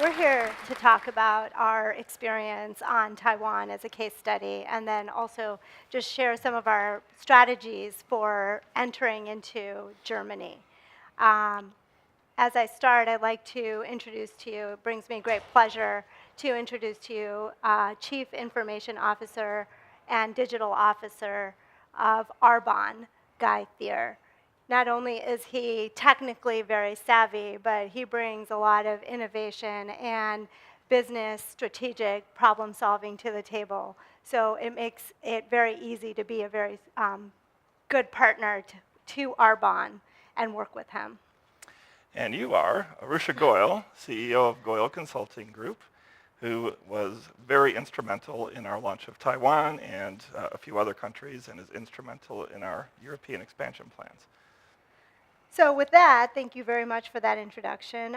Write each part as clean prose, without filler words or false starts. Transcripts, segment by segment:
we're here to talk about our experience on Taiwan as a case study, and then also just share some of our strategies for entering into Germany. As I start, I'd like to introduce to you, it brings me great pleasure to introduce to you Chief Information Officer and Digital Officer of Arbonne, Guy Thier. Not only is he technically very savvy, but he brings a lot of innovation and business strategic problem solving to the table. So it makes it very easy to be a very good partner to Arbonne and work with him. And you are Arusha Goyal, CEO of Goyal Consulting Group, who was very instrumental in our launch of Taiwan and a few other countries, and is instrumental in our European expansion plans. So with that, thank you very much for that introduction.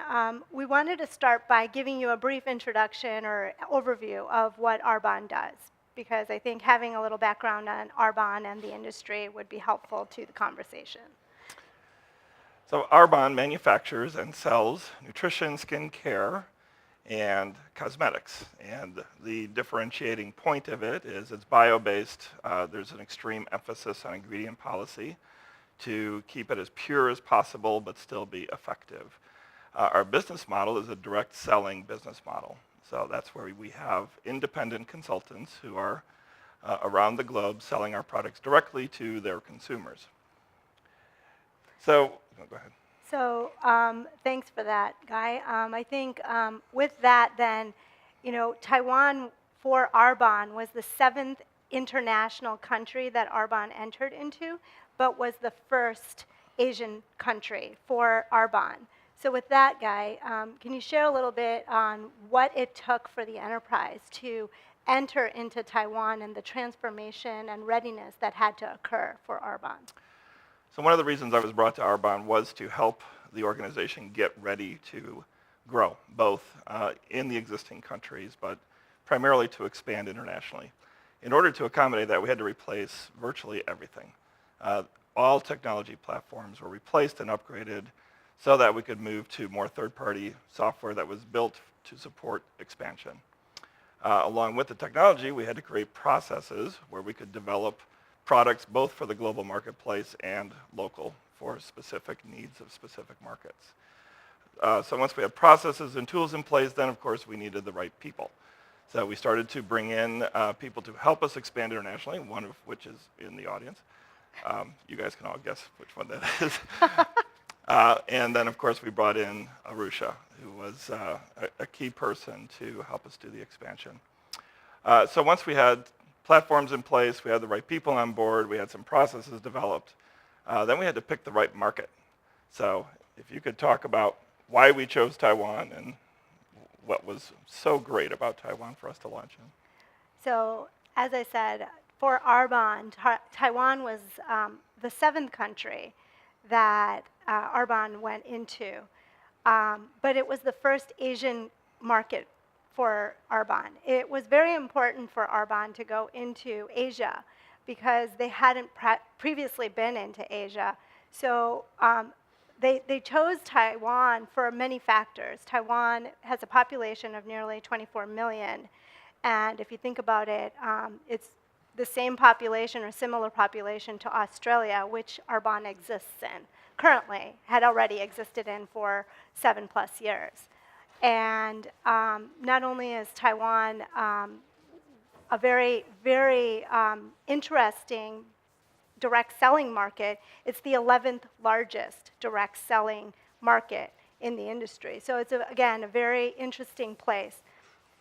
We wanted to start by giving you a brief introduction or overview of what Arbonne does, because I think having a little background on Arbonne and the industry would be helpful to the conversation. So Arbonne manufactures and sells nutrition, skin care, and cosmetics. And the differentiating point of it is it's bio-based. There's an extreme emphasis on ingredient policy to keep it as pure as possible but still be effective. Our business model is a direct selling business model. So that's where we have independent consultants who are around the globe selling our products directly to their consumers. So, go ahead. So thanks for that, Guy. I think with that then, Taiwan for Arbonne was the 7th international country that Arbonne entered into, but was the first Asian country for Arbonne. So with that, Guy, can you share a little bit on what it took for the enterprise to enter into Taiwan and the transformation and readiness that had to occur for Arbonne? So one of the reasons I was brought to Arbonne was to help the organization get ready to grow, both in the existing countries, but primarily to expand internationally. In order to accommodate that, we had to replace virtually everything. All technology platforms were replaced and upgraded so that we could move to more third-party software that was built to support expansion. Along with the technology, we had to create processes where we could develop products both for the global marketplace and local for specific needs of specific markets. So once we had processes and tools in place, then of course we needed the right people. So we started to bring in people to help us expand internationally, one of which is in the audience. You guys can all guess which one that is. And then of course we brought in Arusha, who was a key person to help us do the expansion. So once we had platforms in place, we had the right people on board, we had some processes developed, then we had to pick the right market. So if you could talk about why we chose Taiwan and what was so great about Taiwan for us to launch in. So as I said, for Arbonne, Taiwan was the 7th country that Arbonne went into, but it was the first Asian market for Arbonne. It was very important for Arbonne to go into Asia because they hadn't previously been into Asia. So they chose Taiwan for many factors. Taiwan has a population of nearly 24 million. And if you think about it, it's the same population or similar population to Australia, which Arbonne exists in currently, had already existed in for 7+ years. And not only is Taiwan a very, very interesting direct selling market, it's the 11th largest direct selling market in the industry. So it's, again, a very interesting place.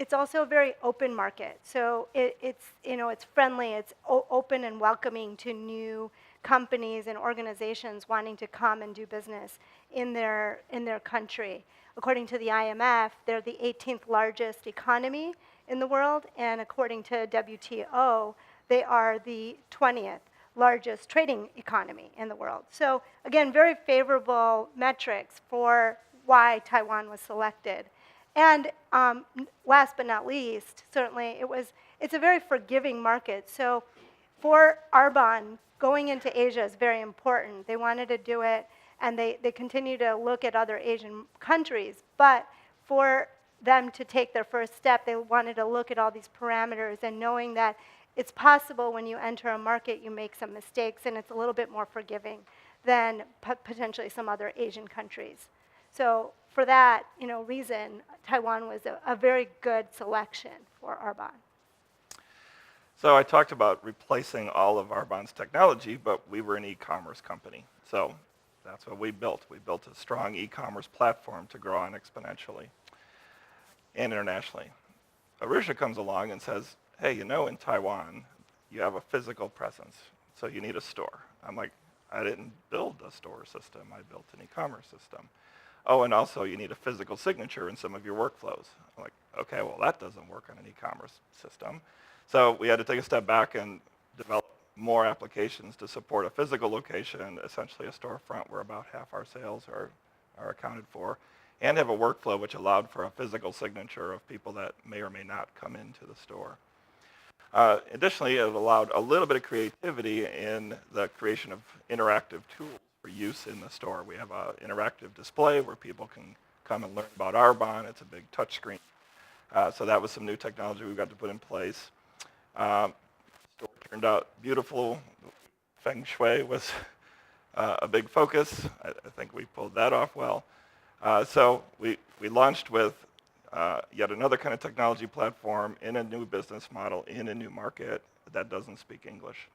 It's also a very open market. So it's friendly, it's open and welcoming to new companies and organizations wanting to come and do business in their country. According to the IMF, they're the 18th largest economy in the world, and according to WTO, they are the 20th largest trading economy in the world. So again, very favorable metrics for why Taiwan was selected. And last but not least, certainly, it's a very forgiving market. So for Arbonne, going into Asia is very important. They wanted to do it, and they continue to look at other Asian countries. But for them to take their first step, they wanted to look at all these parameters and knowing that it's possible when you enter a market you make some mistakes and it's a little bit more forgiving than potentially some other Asian countries. So for that reason, Taiwan was a very good selection for Arbonne. So I talked about replacing all of Arbonne's technology, but we were an e-commerce company. So that's what we built. We built a strong e-commerce platform to grow on exponentially and internationally. Arusha comes along and says, hey, in Taiwan, you have a physical presence, so you need a store. I'm like, I didn't build a store system. I built an e-commerce system. Oh, and also you need a physical signature in some of your workflows. I'm like, okay, well, that doesn't work on an e-commerce system. So we had to take a step back and develop more applications to support a physical location, essentially a storefront where about half our sales are accounted for, and have a workflow which allowed for a physical signature of people that may or may not come into the store. Additionally, it allowed a little bit of creativity in the creation of interactive tools for use in the store. We have an interactive display where people can come and learn about Arbonne. It's a big touch screen. So that was some new technology we got to put in place. The store turned out beautiful. Feng Shui was a big focus. I think we pulled that off well. So we launched with yet another kind of technology platform in a new business model, in a new market that doesn't speak English.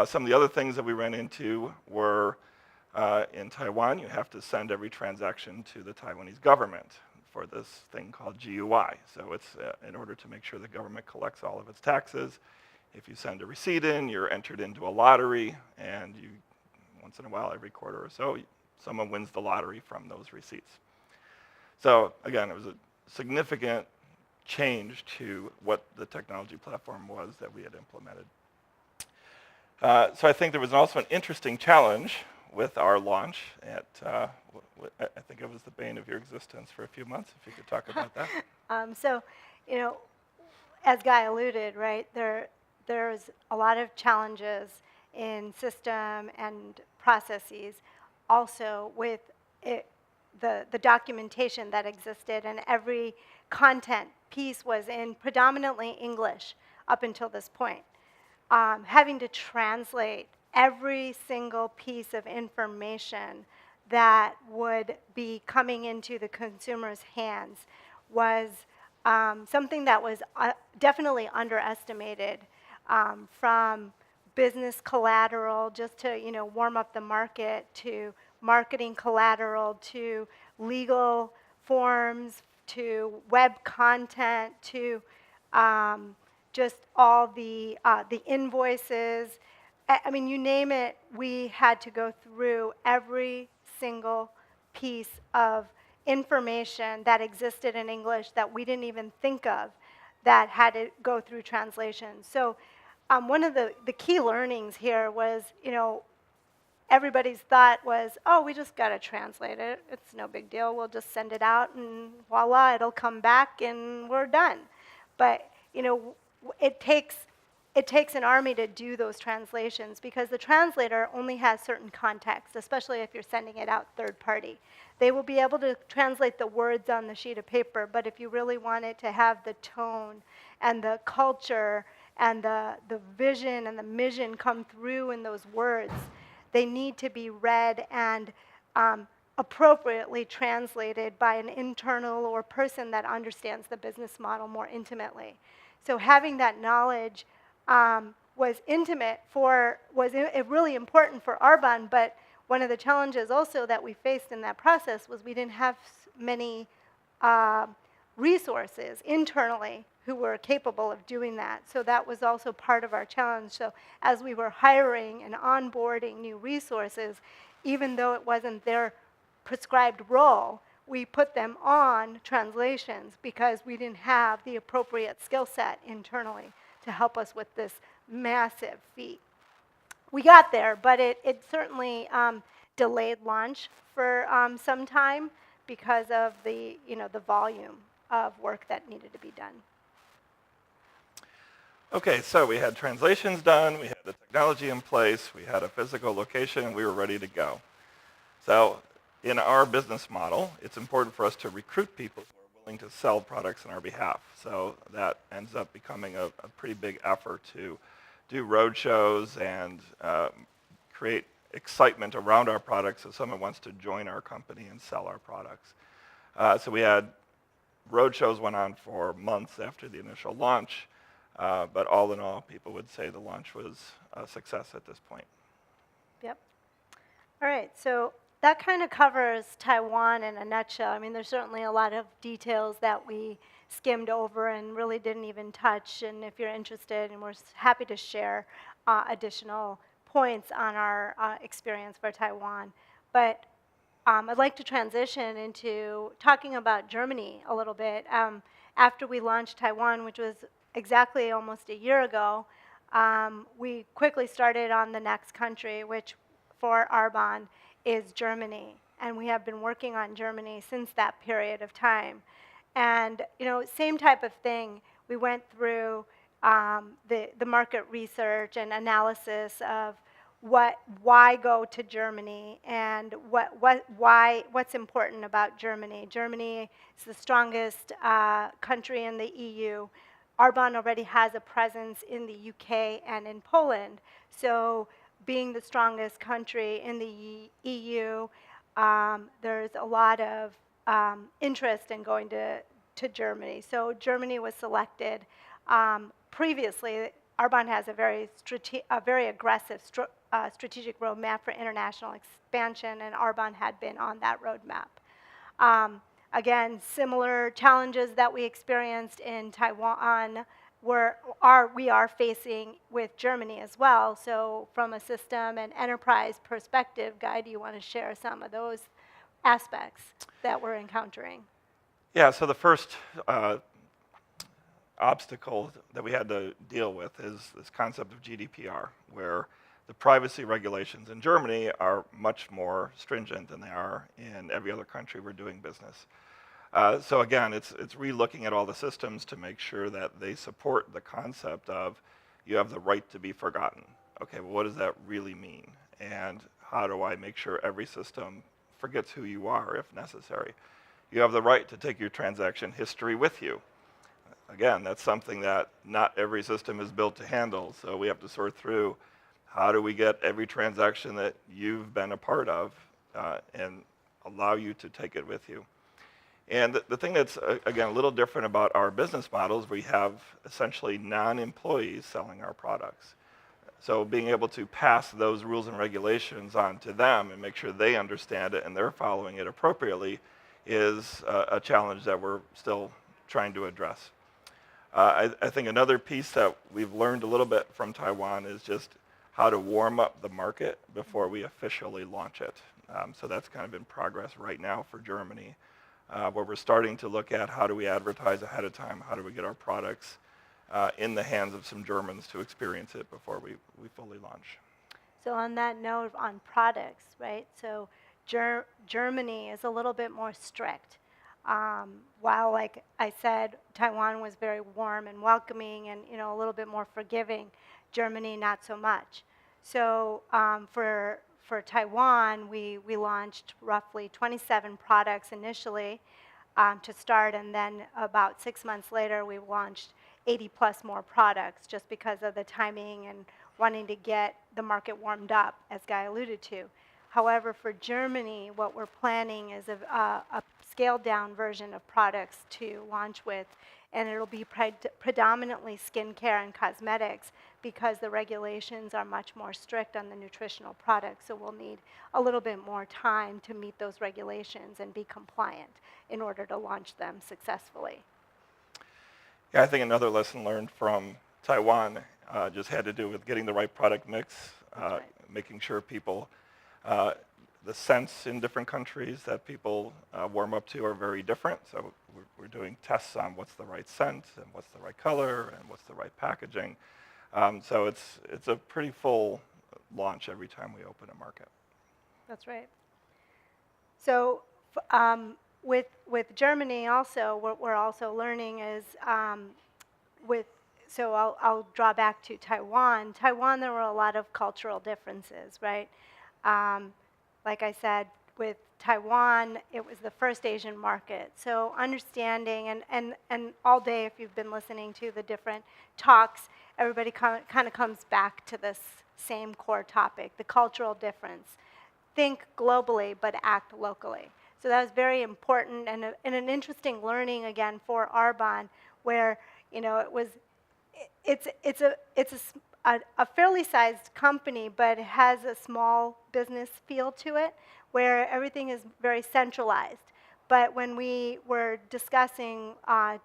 Some of the other things that we ran into were in Taiwan, you have to send every transaction to the Taiwanese government for this thing called GUI. So it's in order to make sure the government collects all of its taxes. If you send a receipt in, you're entered into a lottery, and you, once in a while, every quarter or so, someone wins the lottery from those receipts. So again, it was a significant change to what the technology platform was that we had implemented. So I think there was also an interesting challenge with our launch at, I think it was the bane of your existence for a few months, if you could talk about that. So, as Guy alluded, right, there's a lot of challenges in system and processes, also with the documentation that existed, and every content piece was in predominantly English up until this point. Having to translate every single piece of information that would be coming into the consumer's hands was something that was definitely underestimated, from business collateral just to warm up the market, to marketing collateral, to legal forms, to web content, to just all the invoices. I mean, you name it, we had to go through every single piece of information that existed in English that we didn't even think of that had to go through translation. So one of the key learnings here was, everybody's thought was, oh, we just got to translate it. It's no big deal. We'll just send it out and voila, it'll come back and we're done. But, it takes an army to do those translations because the translator only has certain context, especially if you're sending it out third party. They will be able to translate the words on the sheet of paper, but if you really want it to have the tone and the culture and the vision and the mission come through in those words, they need to be read and appropriately translated by an internal or person that understands the business model more intimately. So having that knowledge was really important for Arbonne, but one of the challenges also that we faced in that process was we didn't have many resources internally who were capable of doing that. So that was also part of our challenge. So as we were hiring and onboarding new resources, even though it wasn't their prescribed role, we put them on translations because we didn't have the appropriate skill set internally to help us with this massive feat. We got there, but it certainly delayed launch for some time because of the volume of work that needed to be done. Okay, so we had translations done, we had the technology in place, we had a physical location, and we were ready to go. So in our business model, it's important for us to recruit people who are willing to sell products on our behalf. So that ends up becoming a pretty big effort to do road shows and create excitement around our products so someone wants to join our company and sell our products. So we had road shows went on for months after the initial launch, but all in all, people would say the launch was a success at this point. Yep. All right, so that kind of covers Taiwan in a nutshell. I mean, there's certainly a lot of details that we skimmed over and really didn't even touch. And if you're interested, and we're happy to share additional points on our experience for Taiwan. But I'd like to transition into talking about Germany a little bit. After we launched Taiwan, which was exactly almost a year ago, we quickly started on the next country, which for Arbonne is Germany. And we have been working on Germany since that period of time. And, same type of thing. We went through the market research and analysis of why go to Germany and what's important about Germany. Germany is the strongest country in the EU. Arbonne already has a presence in the UK and in Poland. So being the strongest country in the EU, there's a lot of interest in going to Germany. So Germany was selected. Previously, Arbonne has a very aggressive strategic roadmap for international expansion, and Arbonne had been on that roadmap. Again, similar challenges that we experienced in Taiwan we are facing with Germany as well. So from a system and enterprise perspective, Guy, do you want to share some of those aspects that we're encountering? Yeah, so the first obstacle that we had to deal with is this concept of GDPR, where the privacy regulations in Germany are much more stringent than they are in every other country we're doing business. So again, it's re-looking at all the systems to make sure that they support the concept of you have the right to be forgotten. Okay, well, what does that really mean? And how do I make sure every system forgets who you are if necessary? You have the right to take your transaction history with you. Again, that's something that not every system is built to handle, so we have to sort through how do we get every transaction that you've been a part of and allow you to take it with you. And the thing that's, again, a little different about our business models, we have essentially non-employees selling our products. So being able to pass those rules and regulations on to them and make sure they understand it and they're following it appropriately is a challenge that we're still trying to address. I think another piece that we've learned a little bit from Taiwan is just how to warm up the market before we officially launch it. So that's kind of in progress right now for Germany, where we're starting to look at how do we advertise ahead of time, how do we get our products in the hands of some Germans to experience it before we fully launch. So on that note, on products, right? So Germany is a little bit more strict. While, like I said, Taiwan was very warm and welcoming and a little bit more forgiving, Germany not so much. So for Taiwan, we launched roughly 27 products initially to start, and then about 6 months later, we launched 80 plus more products just because of the timing and wanting to get the market warmed up, as Guy alluded to. However, for Germany, what we're planning is a scaled-down version of products to launch with, and it'll be predominantly skincare and cosmetics because the regulations are much more strict on the nutritional products, so we'll need a little bit more time to meet those regulations and be compliant in order to launch them successfully. Yeah, I think another lesson learned from Taiwan just had to do with getting the right product mix, Right. making sure people, the scents in different countries that people warm up to are very different. So we're doing tests on what's the right scent and what's the right color and what's the right packaging. So it's a pretty full launch every time we open a market. That's right. So with Germany also, what we're also learning is so I'll draw back to Taiwan. Taiwan, there were a lot of cultural differences, right? Like I said, with Taiwan, it was the first Asian market. So understanding, and all day if you've been listening to the different talks, everybody kind of comes back to this same core topic, the cultural difference. Think globally, but act locally. So that was very important and an interesting learning again for Arbonne, where it was it's a fairly sized company, but it has a small business feel to it, where everything is very centralized. But when we were discussing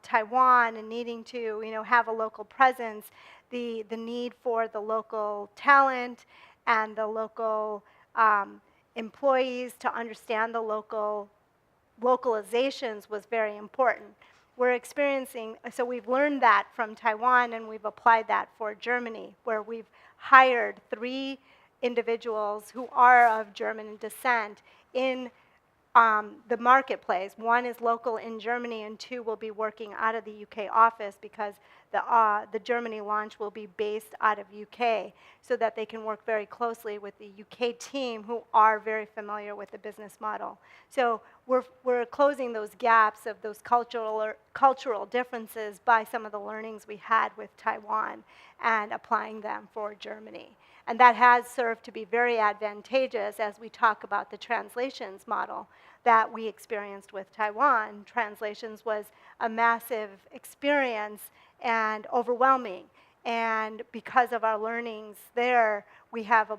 Taiwan and needing to, have a local presence, the need for the local talent and the local employees to understand the localizations was very important. We're experiencing, so we've learned that from Taiwan and we've applied that for Germany, where we've hired 3 individuals who are of German descent in the marketplace. 1 is local in Germany, and 2 will be working out of the UK office, because the Germany launch will be based out of UK, so that they can work very closely with the UK team, who are very familiar with the business model. So we're closing those gaps of those cultural differences by some of the learnings we had with Taiwan and applying them for Germany. And that has served to be very advantageous as we talk about the translations model that we experienced with Taiwan. Translations was a massive experience and overwhelming. And because of our learnings there, we have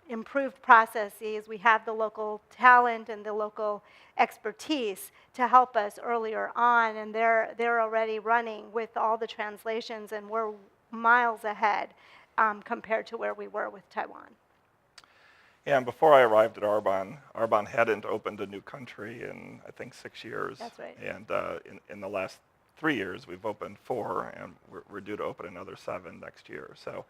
improved processes. We have the local talent and the local expertise to help us earlier on. And they're already running with all the translations, and we're miles ahead compared to where we were with Taiwan. Yeah, and before I arrived at Arbonne hadn't opened a new country in, I think, 6 years. That's right. And in the last 3 years, we've opened 4, and we're due to open another 7 next year. So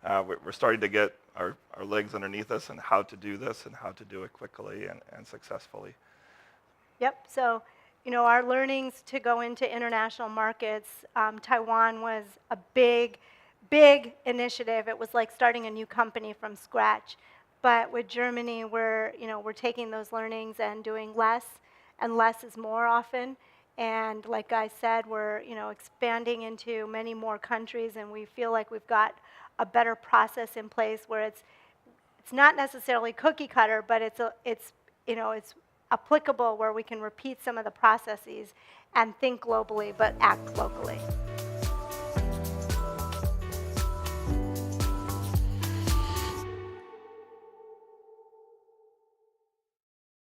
we're starting to get our legs underneath us and how to do this and how to do it quickly and successfully. Yep. So, our learnings to go into international markets, Taiwan was a big initiative. It was like starting a new company from scratch. But with Germany, we're taking those learnings and doing less, and less is more often. And like I said, we're expanding into many more countries, and we feel like we've got a better process in place where it's not necessarily cookie cutter, but it's applicable, where we can repeat some of the processes and think globally but act locally.